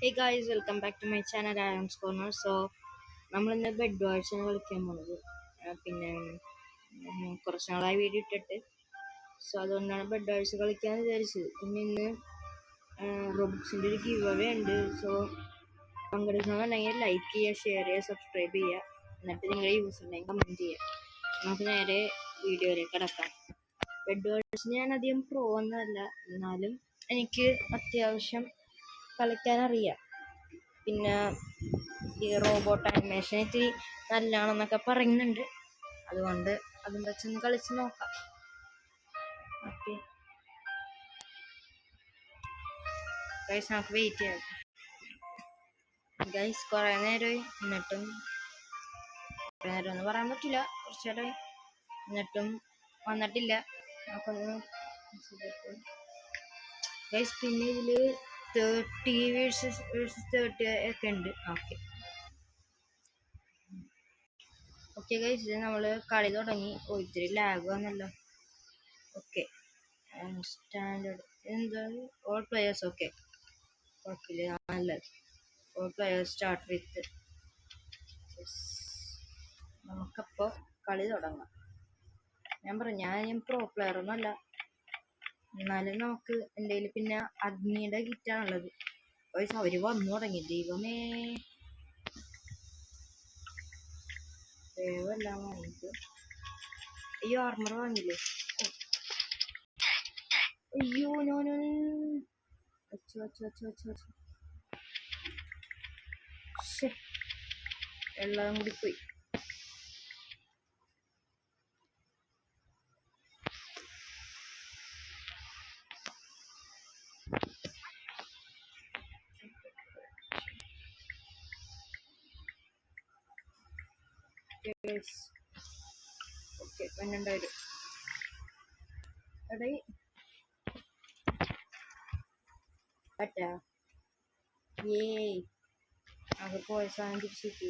Hey guys, welcome back to my channel Adam's Corner. So, നമ്മളിന്ന് bed വാഴ്ചയാണ് കളിക്കാൻ പോണത്. പിന്നെ കുറച്ച് നാളായി വീഡിയോ ഇട്ടിട്ട്, സോ അതുകൊണ്ടാണ് ബെഡ് വാഴ്ച കളിക്കാൻ വിചാരിച്ചത്. പിന്നെ ഇന്ന് റോബോക്സിൻ്റെ ഒരു ഗീവ് അവേ ഉണ്ട്. സോ പങ്കെടുക്കണമെന്നുണ്ടെങ്കിൽ ലൈക്ക് ചെയ്യുക, ഷെയർ ചെയ്യുക, സബ്സ്ക്രൈബ് ചെയ്യുക, എന്നിട്ട് നിങ്ങളുടെ യൂസർ നെയിം കമൻറ്റ് ചെയ്യുക. നമുക്ക് നേരെ വീഡിയോയിലേക്ക് കടക്കാം. ബെഡ് വാഴ്ച ഞാൻ അധികം പ്രോ ഒന്നുമല്ല, എന്നാലും എനിക്ക് അത്യാവശ്യം കളിക്കാൻ അറിയാം. പിന്നെ ഈ റോബോട്ട് ആനിമേഷൻ ഇത്തിരി നല്ലതാണെന്നൊക്കെ പറയുന്നുണ്ട്, അതുകൊണ്ട് അതും വെച്ചൊന്ന് കളിച്ച് നോക്കാം. ഓക്കെ ഗൈസ്, നമുക്ക് വെയിറ്റ് ചെയ്യാം. ഗൈസ് കുറേ നേരമായി, എന്നിട്ടും കുറേ നേരം ഒന്നും പറയാൻ പറ്റില്ല, കുറച്ച് നേരമായി എന്നിട്ടും വന്നിട്ടില്ല. നമുക്കൊന്ന് ഗൈസ്, പിന്നെ ഇതിൽ 30 വേഴ്സസ് 30 ഒക്കെ ഉണ്ട്. ഓക്കെ ഗൈസ്, ഇത് നമ്മൾ കളി തുടങ്ങി. ഇത്തിരി ലാഗ് വന്നല്ലോ. ഓക്കെ, സ്റ്റാൻഡേർഡ് എന്താ ഓൾ പ്ലെയേഴ്സ്. ഓക്കെ, കുഴപ്പമില്ല, നല്ലത്. All players start with. നമുക്കപ്പോൾ കളി തുടങ്ങാം. ഞാൻ പ്രോ പ്ലെയർ ഒന്നുമല്ല, എന്നാലും നമുക്ക് എൻ്റെ കയ്യിൽ പിന്നെ അഗ്നിയുടെ കിറ്റാണുള്ളത്. ഗൈസ്, അവർ വന്നു തുടങ്ങി. ദൈവമേ, ദൈവമെല്ലാം വാങ്ങിച്ചു. അയ്യോ, ആർമർ വാങ്ങില്ലേ? അയ്യോ, നോ എല്ലാം കൂടി പോയി. ഓക്കെ, 12,000. എടേ പറ്റാ, അത് പോയ സാധനം തിരിച്ചിട്ട്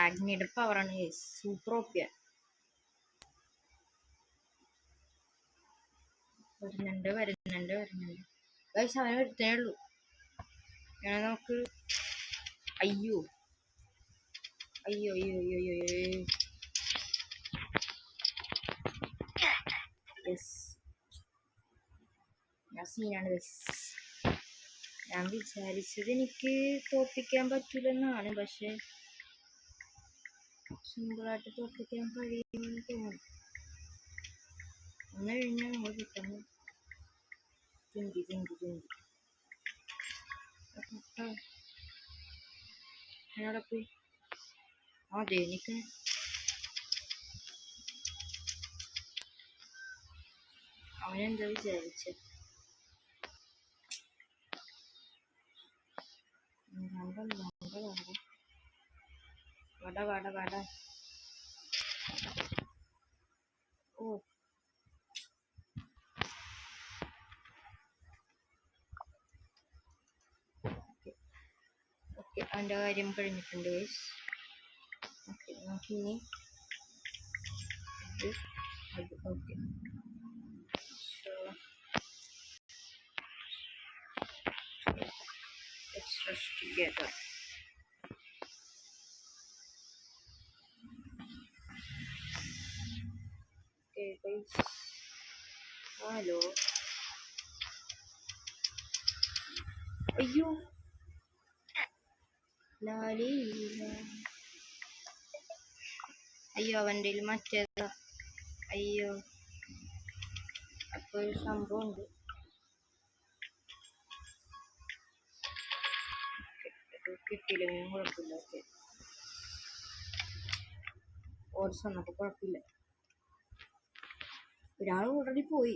അഗ്നിയുടെ പവറാണ്. സൂപ്പർ ഓപ്പിയ. വരുന്നുണ്ട് ഗൈസ്, അവനെ വരുത്തേ ഉള്ളൂ. നമുക്ക് അയ്യോ അയ്യോ അയ്യോ അയ്യോ അയ്യോ യെസ്, ഞാൻ സീനാണ്. ഞാൻ വിചാരിച്ചത് എനിക്ക് തോൽപ്പിക്കാൻ പറ്റൂലെന്നാണ്, പക്ഷെ സിമ്പിളായിട്ട് തോൽപ്പിക്കാൻ കഴിയുമെന്ന് തോന്നുന്നു. ഒന്ന് കഴിഞ്ഞാൽ നമ്മൾ പെട്ടെന്ന് ചിന്തി അവിടെ പോയി. അതെ, എനിക്ക് അവനെന്താ വിചാരിച്ചത്? വട ഓ, ഓക്കെ, അവൻ്റെ കാര്യം കഴിഞ്ഞിട്ടുണ്ട് ഗൈസ്. ഓക്കെ, നമുക്കിനി അത് okay. Let's rush together. Okay guys, halo. അയ്യോ, അയ്യോ, അവൻ്റെ മറ്റേതാ. അയ്യോ, അപ്പോൾ ഒരു സംഭവം ഉണ്ട്. കിട്ടിയില്ലെങ്കിലും കുഴപ്പമില്ല. ഓക്കെ, ഓർസ് വന്നപ്പോൾ കുഴപ്പമില്ല. ഒരാൾ ഓൾറെഡി പോയി,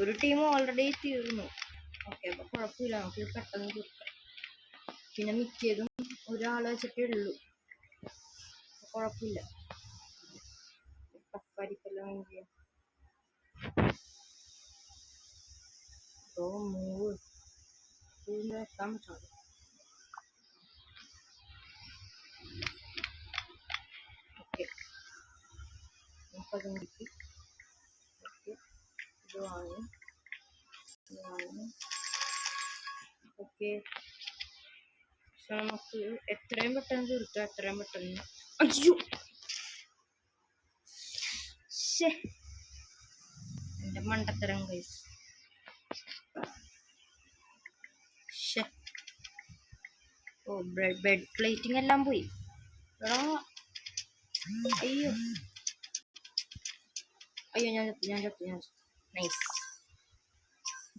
ഒരു ടീം ഓൾറെഡി തീർന്നു. ഓക്കെ, അപ്പോൾ കുഴപ്പമില്ല, നമുക്ക് പെട്ടെന്ന് തീർക്കാം. പിന്നെ മിക്കതും ഒരാൾ വെച്ചിട്ടേ ഉള്ളൂ, കുഴപ്പമില്ല. ടഫായിരിക്കല്ലോ ചെയ്യാം. അപ്പോൾ മൂവ് വെക്കാൻ പറ്റുള്ളൂ. ഓക്കെ, നമുക്കതും കിട്ടി. ഓക്കെ, ഇത് വാങ്ങി ഓക്കെ, പക്ഷെ നമുക്ക് എത്രയും പെട്ടെന്ന് തീർക്കാം, എത്രയും പെട്ടെന്ന്. അയ്യോ, എന്റെ മണ്ടത്തരം ഗൈസ്. ഓ, ബെഡ് പ്ലേറ്റിംഗ് എല്ലാം പോയി. അയ്യോ അയ്യോ, ഞാൻ ചത്തു. നൈസ്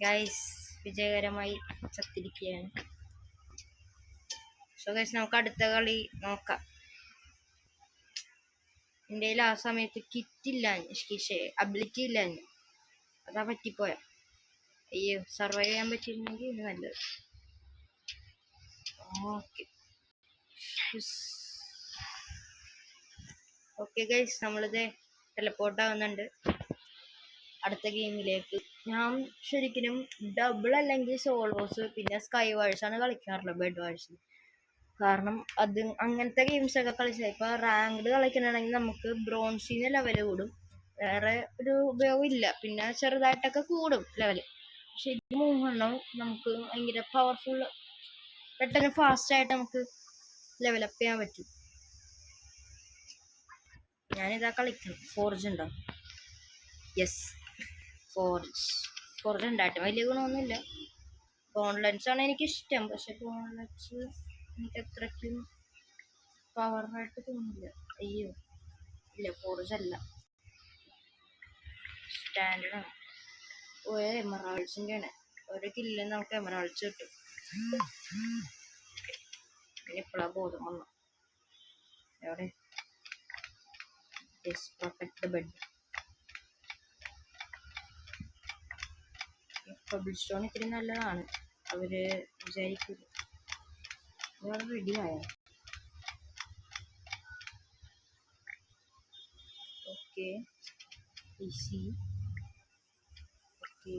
ഗൈസ്, വിജയകരമായി ചത്തിരിക്കുകയാണ്. സോ ഗൈസ്, നമുക്ക് അടുത്ത കളി നോക്കാം. എൻ്റെ കയ്യിൽ ആ സമയത്ത് കിറ്റില്ല, അബിലിറ്റി ഇല്ല, അതാ പറ്റിപ്പോയ. അയ്യോ, സർവൈവ് ചെയ്യാൻ പറ്റിയിരുന്നെങ്കിൽ ഇത് നല്ലത്. ഓക്കെ ഗൈസ്, നമ്മളിത് ടെലപ്പോർട്ട് ആവുന്നുണ്ട് അടുത്ത ഗെയിമിലേക്ക്. ഞാൻ ശരിക്കും ഡബിൾ അല്ലെങ്കിൽ സോളോസ് പിന്നെ സ്കൈ വാഴ്സ് ആണ് കളിക്കാറുള്ളത്, ബെഡ് വാഴ്സ്. കാരണം അത് അങ്ങനത്തെ ഗെയിംസ് ഒക്കെ കളിച്ചാൽ ഇപ്പൊ റാങ്ക്ഡ് കളിക്കണമെങ്കിൽ നമുക്ക് ബ്രോൺസിന് ലെവല് കൂടും, വേറെ ഒരു ഉപയോഗം ഇല്ല. പിന്നെ ചെറുതായിട്ടൊക്കെ കൂടും ലെവല്. പക്ഷെ ഇത് മൂന്നെണ്ണം നമുക്ക് ഭയങ്കര പവർഫുൾ, പെട്ടെന്ന് ഫാസ്റ്റ് ആയിട്ട് നമുക്ക് ലെവലപ്പ് ചെയ്യാൻ പറ്റും. ഞാനിതാ കളിക്കും. ഫോർജ് ഉണ്ടോ? യെസ്, ഫോർജ് ഉണ്ടായിട്ട് വലിയ ഗുണമൊന്നുമില്ല. ഗോൺലെറ്റ്സ് ആണ് എനിക്കിഷ്ടം, പക്ഷെ ഗോൺലെറ്റ്സ് എനിക്ക് അത്രയ്ക്കും പവറായിട്ട് തോന്നില്ല. അയ്യോ ഇല്ല, ഫോർജ് അല്ല, സ്റ്റാൻഡേർഡ് ആണ്. എമറാൾഡ്സിൻ്റെ ആണ്. ഒരു കില്ലിൽ നമുക്ക് എമറാൾഡ്സ് കിട്ടും. പിന്നെ ഇപ്പോഴാ ബോധം വന്നു. എവിടെ? Protect the bed. Pebble stone ഇത്തിരി നല്ലതാണ്, അവര് വിചാരിക്കില്ല. റെഡിയായോ? Okay, easy. ഓക്കെ,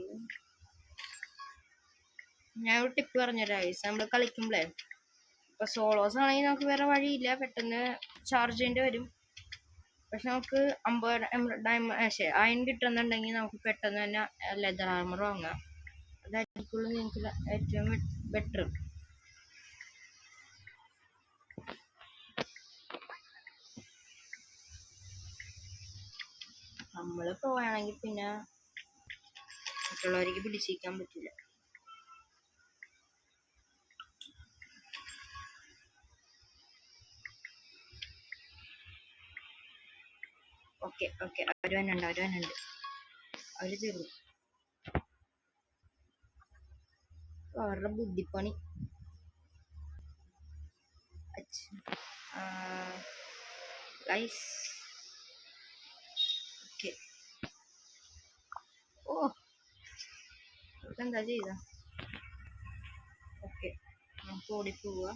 ഞാൻ ഒരു ടിപ്പ് പറഞ്ഞുതരാം. നമ്മൾ കളിക്കുമ്പോഴേ, ഇപ്പൊ സോളോസ് ആണെങ്കിൽ നമുക്ക് വേറെ വഴിയില്ല, പെട്ടെന്ന് ചാർജ് ചെയ്യേണ്ടി വരും. പക്ഷെ നമുക്ക് 50 അയൺ കിട്ടുന്നുണ്ടെങ്കിൽ നമുക്ക് പെട്ടെന്ന് തന്നെ ലെതർ ആർമർ വാങ്ങാം. അതായിരിക്കുള്ളൂ നിങ്ങൾക്ക് ഏറ്റവും ബെറ്റർ. നമ്മൾ പോവുകയാണെങ്കിൽ പിന്നെ മറ്റുള്ളവർക്ക് പിടിച്ചിരിക്കാൻ പറ്റില്ല. ഓക്കെ ഓക്കെ, അവര് വന്നുണ്ട്, അവര് തീർന്നു. അവരുടെ ബുദ്ധിപ്പണി. Guys, okay. ഓ, എന്താ ചെയ്ത? ഓക്കെ, നമുക്ക് ഓടിപ്പോവുക.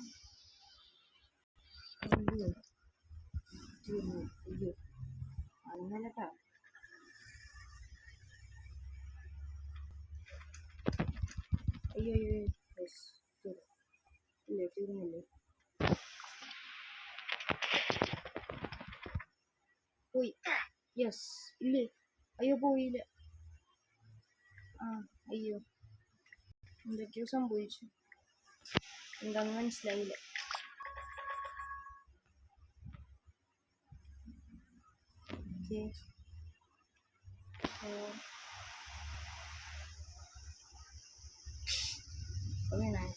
അയ്യോ തീർന്നു. അയ്യോ അങ്ങനട്ടാ. അയ്യോ അയ്യോ, ഇല്ലേ, തീർന്നില്ലേ? പോയി. യെസ്, ഇല്ലേ? അയ്യോ പോയില്ല. അയ്യോ, എന്തൊക്കെയോ സംഭവിച്ചു, എന്താന്ന് മനസ്സിലായില്ല. ഓക്കെ, വീണായി.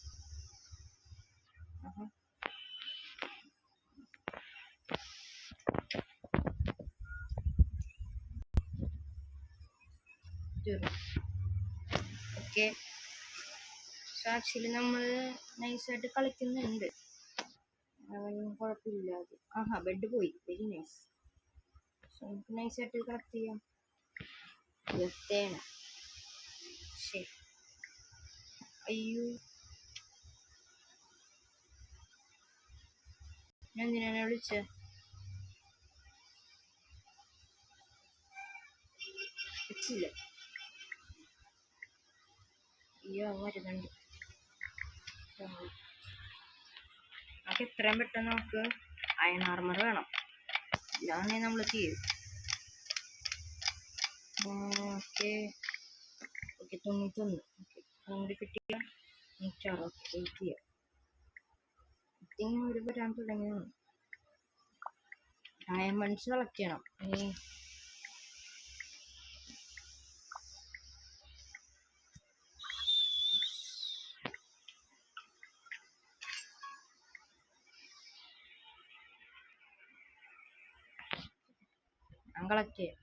ഓക്കെ, ആക്ച്വലി നമ്മൾ നൈസായിട്ട് കളിക്കുന്നുണ്ട്, കുഴപ്പമില്ല. അത് ബെഡ് പോയി, വെരി നൈസ്. നമുക്ക് നൈസായിട്ട് കളക്ട് ചെയ്യാം. എത്തേണ്. ശരി, അയ്യോ, ഞാൻ എന്തിനാണ് വിളിച്ചത്? എത്തില്ല. അയ്യോ, വരുന്നുണ്ട്. നമുക്ക് എത്രയും പെട്ടെന്ന് നമുക്ക് അയൺ ആർമർ വേണം, ഇല്ലാന്നെ നമ്മൾ ചെയ്യും. Okay okay 91. ഓക്കെ അങ്ങോട്ട് കിട്ടിയ 106. ഓക്കെ വെയിറ്റ് ചെയ്യാം. ഇതിങ്ങനെ ഒരു വരാൻ തുടങ്ങിയാണ്. ഡയമണ്ട്സ് കളക്ട് ചെയ്യണം. ഞാൻ കളക്ട് ചെയ്യാം.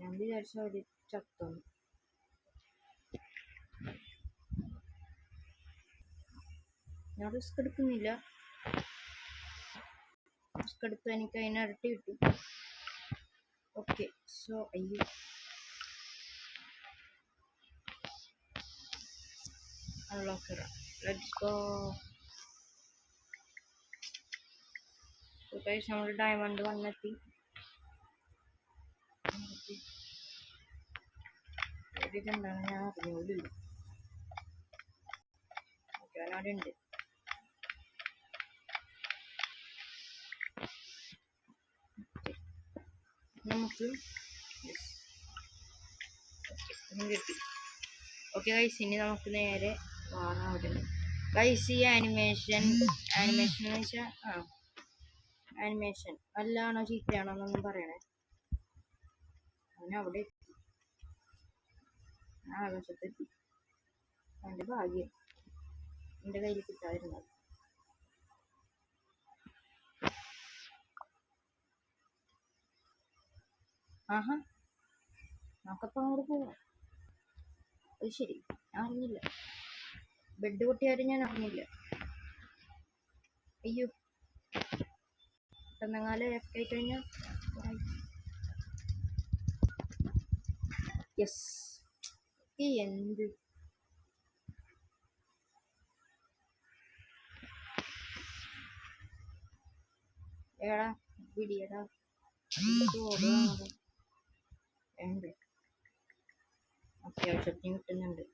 ഞാൻ വിചാരിച്ച ഒരു ചത്തോന്ന്. ഞാൻ റിസ്ക് എടുക്കുന്നില്ല. റിസ്ക് എടുത്ത് എനിക്ക് അതിനരട്ടി കിട്ടും. ഓക്കെ സോ അയ്യോ അൺലോക്ക് ലെറ്റ്സ് ഗോ. നമ്മൾ ഡയമണ്ട് വന്നെത്തി. ഇതെന്താണ് ഞാൻ അറിഞ്ഞോളില്ല. ഓക്കെ അവനവിടെ ഉണ്ട്. നമുക്ക് കിട്ടി. ഓക്കെ ഗൈസ് ഇനി നമുക്ക് നേരെ മാറാൻ അവിടെ. ഗൈസ് ഈ ആനിമേഷൻ എന്ന് വെച്ചാൽ ആനിമേഷൻ നല്ലതാണോ ചീത്തയാണോ എന്നൊന്നും പറയണേ. അവനവിടെ എത്തി. ആകാശത്തെത്തി. അവൻ്റെ ഭാഗ്യം എൻ്റെ കയ്യിൽ കിട്ടാതിരുന്നത്. ആഹാ നമുക്കപ്പം അങ്ങോട്ട് പോവാം. അത് ശരി ഞാൻ അറിഞ്ഞില്ല. ബെഡ് പൊട്ടിയാരും ഞാൻ അറിഞ്ഞില്ല. അയ്യോ പെട്ടെന്നെങ്ങാലും എഫ് ആയി കഴിഞ്ഞാൽ യെസ്. എന്ത് ഏടാ പിടിയടാ ഉണ്ട്. അത്യാവശ്യത്തിന് കിട്ടുന്നുണ്ട്.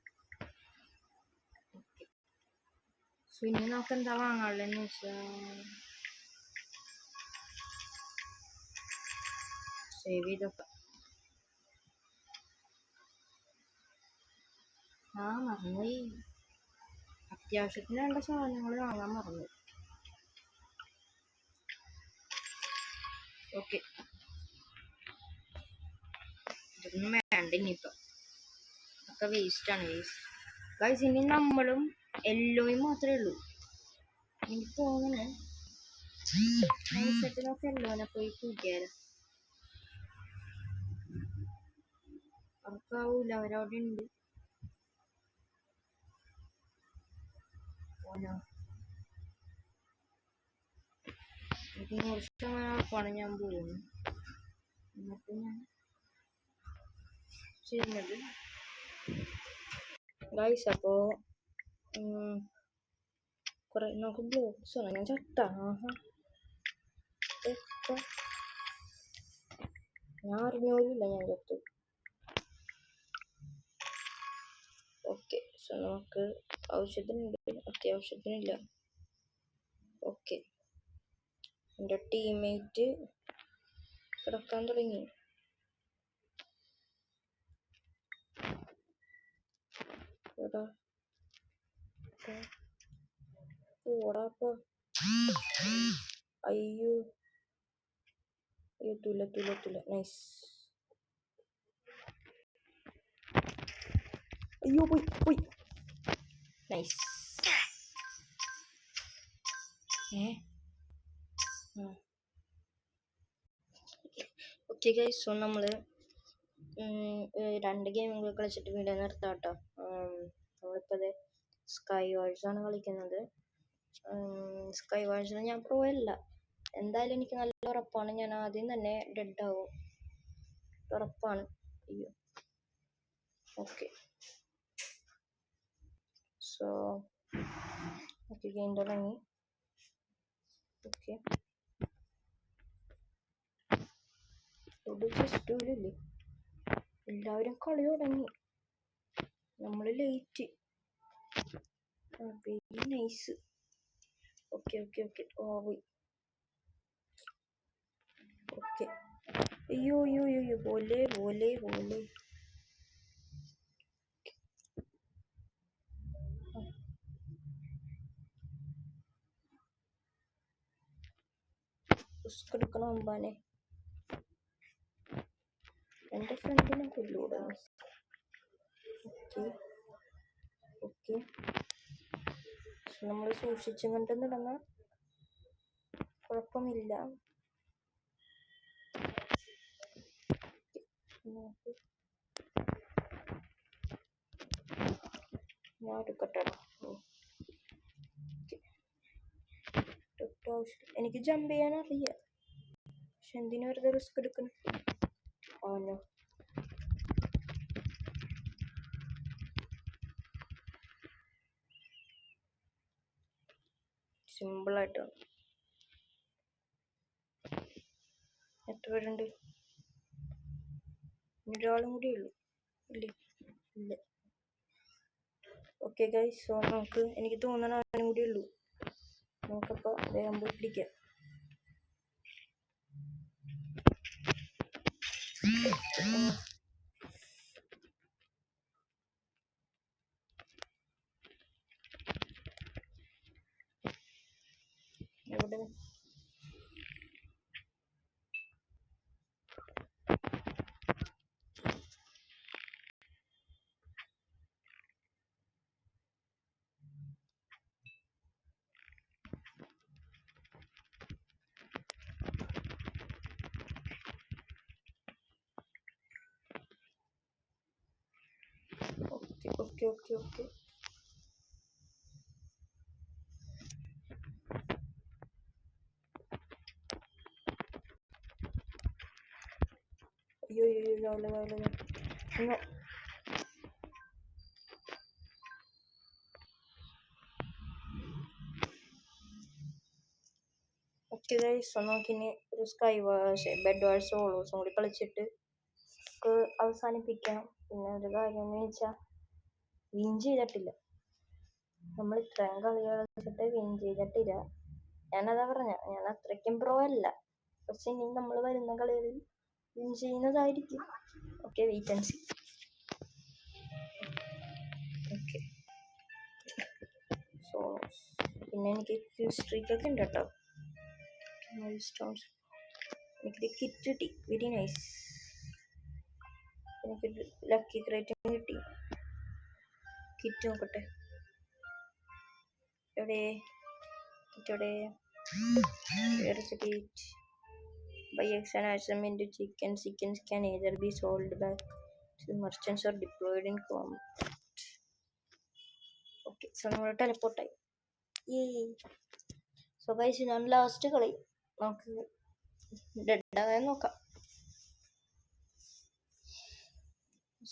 സോ ഇനി നമുക്ക് എന്താ വാങ്ങാനുള്ളതെന്ന് വെച്ചാൽ സേവ് ചെയ്തൊക്കെ. മറന്നുപോയി. അത്യാവശ്യത്തിന് വേണ്ട സാധനങ്ങൾ വാങ്ങാൻ മറന്നു. ഓക്കെ ഇതൊന്നും വേണ്ട ഇനിയിപ്പം. ഒക്കെ വേസ്റ്റാണ് വേസ്റ്റ്. ഗൈസ് ഇനി നമ്മളും യെല്ലോയും മാത്രമേ ഉള്ളൂ. എനിക്ക് തോന്നുന്നു നമുക്ക് യെല്ലോനെ പോയി കൂട്ടിയാലോ. അവർക്കാവൂല അവരവിടെ ഉണ്ട്. ഓനോ എനിക്ക് 100% ഞാൻ പോകുന്നു. എന്നിട്ട് ഞാൻ ചെയ്യുന്നത് ഗൈസ് അപ്പോ കുറെ നമുക്ക് ബ്ലോക്സ് ആണ്. ഞാൻ ചട്ട ഞാൻ അറിഞ്ഞോലില്ല ഞാൻ ചത്തു. ഓക്കെ സോ നമുക്ക് ആവശ്യത്തിനുണ്ട് അത്യാവശ്യത്തിനില്ല. ഓക്കെ എൻ്റെ ടീംമേറ്റ് കിടക്കാൻ തുടങ്ങി. ഓടാപ്പ അയ്യോ തുല നൈസ്. അയ്യോ പോയി നൈസ്. ഓക്കെ ഗൈസ് സോ നമ്മള് 2 ഗെയിമുകൾ കളിച്ചിട്ട് വീഡിയോ നിർത്താം കേട്ടോ. നമ്മളിപ്പോൾ സ്കൈ വാഴ്സ് ആണ് കളിക്കുന്നത്. സ്കൈ വാഴ്സിൽ ഞാൻ പ്രോ അല്ല. എന്തായാലും എനിക്ക് നല്ല ഉറപ്പാണ് ഞാൻ ആദ്യം തന്നെ ഡെഡ് ആവും. ഉറപ്പാണ്. അയ്യോ ഓക്കെ സോ ഓക്കെ ഗെയിം തുടങ്ങി. ഓക്കെ ജസ്റ്റ് എല്ലാവരും കളി തുടങ്ങി. നമ്മൾ late. Very nice. Okay okay okay. പോയി. ഓക്കെ. അയ്യോ അയ്യോ അയ്യോ, പോലെ പോലെ പോലെ. റിസ്ക് എടുക്കണം അമ്പാനെ. എൻ്റെ ഫ്രണ്ടിനെ കൊല്ലൂടെ. Okay okay. നമ്മൾ സൂക്ഷിച്ചും കണ്ട് നടന്നാൽ കുഴപ്പമില്ല. ഞാൻ എടുക്കട്ടെ. എനിക്ക് ജമ്പ് ചെയ്യാൻ അറിയാം, പക്ഷെ എന്തിനു വെറുതെ റിസ്ക് എടുക്കണം. ആണോ? സിമ്പിളായിട്ട്. എത്ര പേരുണ്ട്? ഒരാളും കൂടി ഉള്ളു ഇല്ലേ? ഇല്ല. ഓക്കെ ഗൈസ്, സോ നമുക്ക്, എനിക്ക് തോന്നണ ആളും കൂടി ഉള്ളു. നമുക്കപ്പോൾ വേഗം പോയി പിടിക്കാം. എവിടെ? Okay okay okay. അയ്യോ അയ്യോ രാവിലെ രാവിലെ. ഓക്കെ ഗൈസ്, നമുക്കിനി ഒരു ബെഡ് വാഴ്സ് സോളോസും കൂടി കളിച്ചിട്ട് അവസാനിപ്പിക്കാം. പിന്നെ ഒരു കാര്യം എന്ന് വെച്ചാൽ, വിൻ ചെയ്തിട്ടില്ല. നമ്മൾ ഇത്രയും കളികൾ കളിച്ചിട്ട് വിൻ ചെയ്തിട്ടില്ല. ഞാനതാ പറഞ്ഞ, ഞാൻ അത്രയ്ക്കും പ്രോ അല്ല. പക്ഷെ ഇനി നമ്മൾ വരുന്ന കളികളിൽ വിൻ ചെയ്യുന്നതായിരിക്കും. Okay, wait and see. Okay, so പിന്നെ എനിക്ക് കിൽ സ്ട്രീക്കൊക്കെ ഉണ്ട് കേട്ടോ. എനിക്കൊരു കിറ്റ് കിട്ടി, വെരി നൈസ്. എനിക്കൊരു ലക്കി ക്രേറ്റും കിട്ടി. കിറ്റ് നോക്കട്ടെ, എവിടെ കിറ്റോടെ? By expansion into chickens can either be sold back to merchants or deployed in combat. Okay, so നമ്മൾ ടെലിപ്പോർട്ട് ആയി. സോ ഗൈസ്, ഞാൻ ലാസ്റ്റ് കളി, നമുക്ക് ഡെഡ് ആകാൻ നോക്കാം.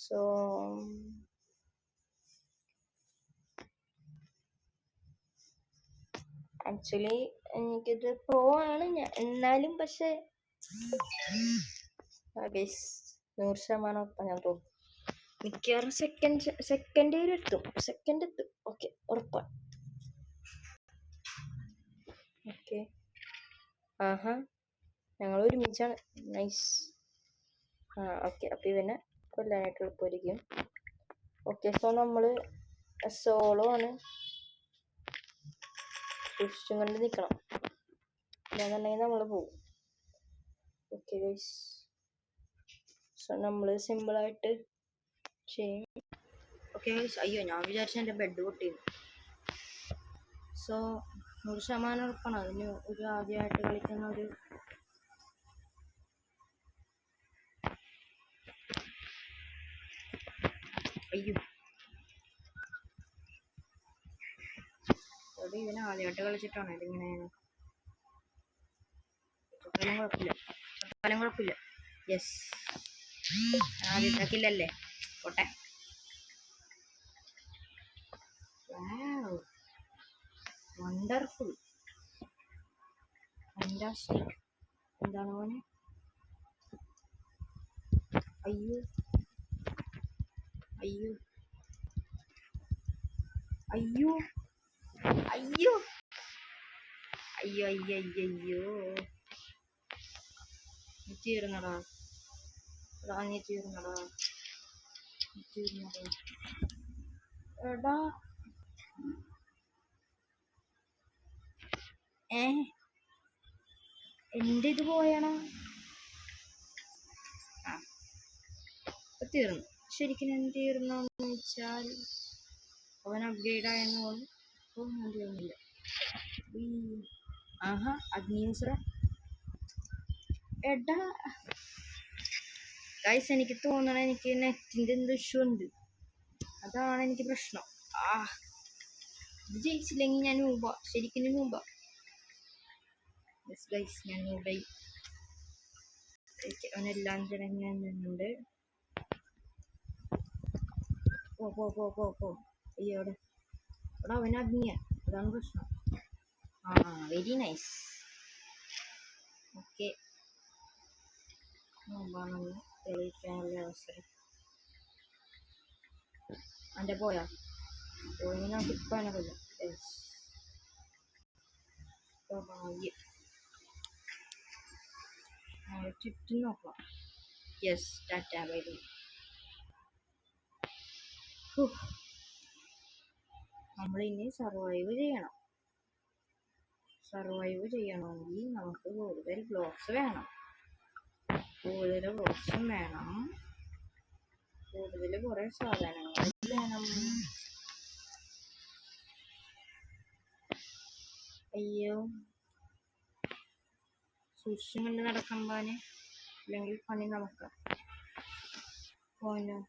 സോ ആക്ച്വലി എനിക്കിത് പ്രോ ആണ് ഞാൻ, എന്നാലും പക്ഷെ 100% ഉറപ്പാണ് ഞാൻ തോന്നും. മിക്കവാറും സെക്കൻഡ് എത്തും. ഓക്കെ, ഉറപ്പാണ്. ഓക്കെ, ആഹാ, ഞങ്ങൾ ഒരുമിച്ചാണ്. നൈസ്. ഓക്കെ, അപ്പം ഇവനെ കൊല്ലാനായിട്ട് എളുപ്പമായിരിക്കും. ഓക്കെ, സോ നമ്മൾ സോളോ ആണ്. സൂക്ഷിച്ചും കണ്ട് നിൽക്കണം, അല്ലാന്നുണ്ടെങ്കിൽ നമ്മൾ പോകും. ഓക്കെ ഗൈസ്, സോ നമ്മൾ സിമ്പിളായിട്ട് ചെയ്യും. ഓക്കെ ഗൈസ്, അയ്യോ ഞാൻ വിചാരിച്ച എൻ്റെ ബെഡ് പൊട്ടിയിരുന്നു. സോ 100% ഉറപ്പാണ്. അതിന് ഒരു ആദ്യമായിട്ട് കളിക്കുന്ന ഒരു അയ്യോ അത് ഇതിനെ ആദ്യമായിട്ട് കളിച്ചിട്ടാണ് ഇതിങ്ങനെ. കുഴപ്പമില്ല. യെസ്, ആദ്യത്തെ കില്ലല്ലേ, പോട്ടെ. Wonderful, fantastic. എന്താണ് മോനെ? അയ്യോ അയ്യോ അയ്യോ അയ്യോ അയ്യോ അയ്യോ നീ തീർന്നടാ. നീ തീർന്നടാ. എടാ എന്റെ ഇത് പോയണ. തീർന്നു. ശരിക്കും ഞാൻ തീർന്നോന്ന് വെച്ചാൽ അവൻ അപ്ഗ്രേഡ് ആയെന്ന് തോന്നുന്നില്ല. ആഹാ അഗ്നിയൂസറ. എടാ ഗൈസ്, എനിക്ക് തോന്നണ എനിക്ക് നെറ്റിന്റെ എന്തോ ഇഷ്യൂ ഉണ്ട്. അതാണ് എനിക്ക് പ്രശ്നം. ഇത് ജയിച്ചില്ലെങ്കിൽ ഞാൻ നൂബ. ശരിക്കും നൂബ. ഗൈസ് ഞാൻ നൂബായി. അവനെല്ലാം ജനങ്ങളുണ്ട്. പോ. അയ്യോടെ എടാ അവൻ അഗ്നിയ. അതാണ് പ്രശ്നം. Very nice. ഓക്കെ, നോമ്പാണെന്ന് തെളിയിക്കാനുള്ള അവസരം. അവൻ്റെ പോയി നമുക്ക് ഇപ്പം തന്നെ കൊല്ലാം. ചുറ്റും നോക്കാം. Yes, Tata bye bye. നമ്മളിനി സർവൈവ് ചെയ്യണമെങ്കിൽ നമുക്ക് കൂടുതൽ ബ്ലോക്സ് വേണം. കൂടുതൽ ബ്ലോക്സും വേണം. കൂടുതൽ കുറെ സാധനങ്ങൾ വേണം. അയ്യോ, സൂക്ഷിച്ചും കൊണ്ട് നടക്കുമ്പോന്, അല്ലെങ്കിൽ പണി നമുക്ക്. പോനോ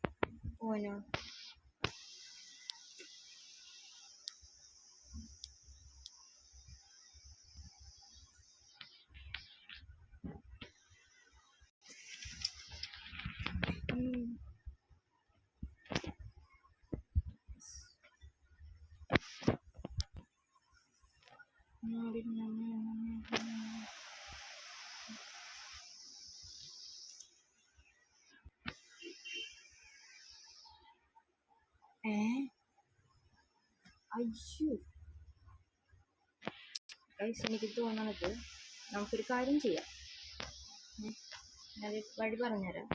അയ്യോ ഗൈസ്, എനിക്ക് തോന്നണത് നമുക്കൊരു കാര്യം ചെയ്യാം. ഞാനൊരു വഴി പറഞ്ഞുതരാം.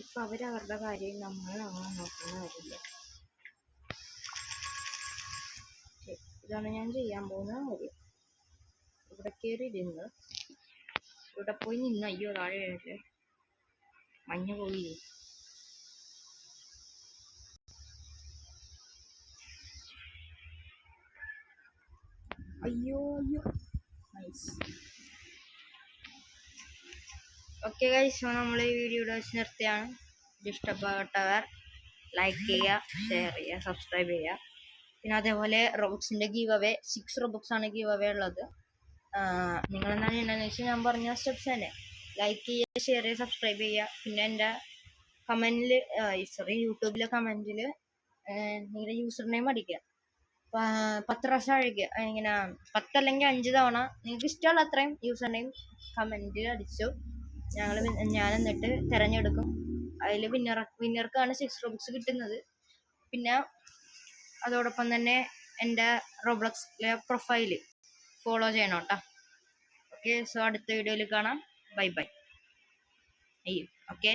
ഇപ്പൊ അവരവരുടെ കാര്യം നമ്മൾ നോക്കുന്ന കാര്യമില്ല. ഇതാണ് ഞാൻ ചെയ്യാൻ പോകുന്ന കാര്യം. ഇവിടെ കയറിയിരുന്ന് ഇവിടെ പോയി നിന്ന്. അയ്യോ താഴെ മഞ്ഞ പോയി. അയ്യോ നൈസ്. ഓക്കെ ഗൈസ്, നമ്മൾ ഈ വീഡിയോയുടെ വെച്ച് നിർത്തിയാണ്. ഇഷ്ടപ്പെട്ടവർ ലൈക്ക് ചെയ്യുക, ഷെയർ ചെയ്യുക, സബ്സ്ക്രൈബ് ചെയ്യുക. പിന്നെ അതേപോലെ റോബക്സിന്റെ ഗീവ് അവേ 6 റോബക്സ് ആണ് ഗീവ് അവേ ഉള്ളത്. നിങ്ങൾ എന്താണ് ചെയ്യണമെന്ന് വെച്ചാൽ ഞാൻ പറഞ്ഞ സ്റ്റെപ്സ് തന്നെ. ലൈക്ക് ചെയ്യുക, ഷെയർ ചെയ്യുക, സബ്സ്ക്രൈബ് ചെയ്യുക. പിന്നെ എൻ്റെ യൂട്യൂബിലെ കമന്റിൽ നിങ്ങളുടെ യൂസർ നെയിം അടിക്കുക. 10 പ്രാവശ്യം അഴിക്കുക. ഇങ്ങനെ 10 അല്ലെങ്കിൽ 5 തവണ നിങ്ങൾക്ക് ഇഷ്ടമുള്ള അത്രയും യൂസർ നെയിം കമന്റിൽ അടിച്ചു. ഞാൻ എന്നിട്ട് തിരഞ്ഞെടുക്കും. അതിൽ വിന്നർക്കാണ് 6 റോബക്സ് കിട്ടുന്നത്. പിന്നെ അതോടൊപ്പം തന്നെ എൻ്റെ റോബ്ലോക്സിലെ പ്രൊഫൈല് ഫോളോ ചെയ്യണം കേട്ടോ. ഓക്കെ, സോ അടുത്ത വീഡിയോയിൽ കാണാം. Bye bye. ഓക്കെ.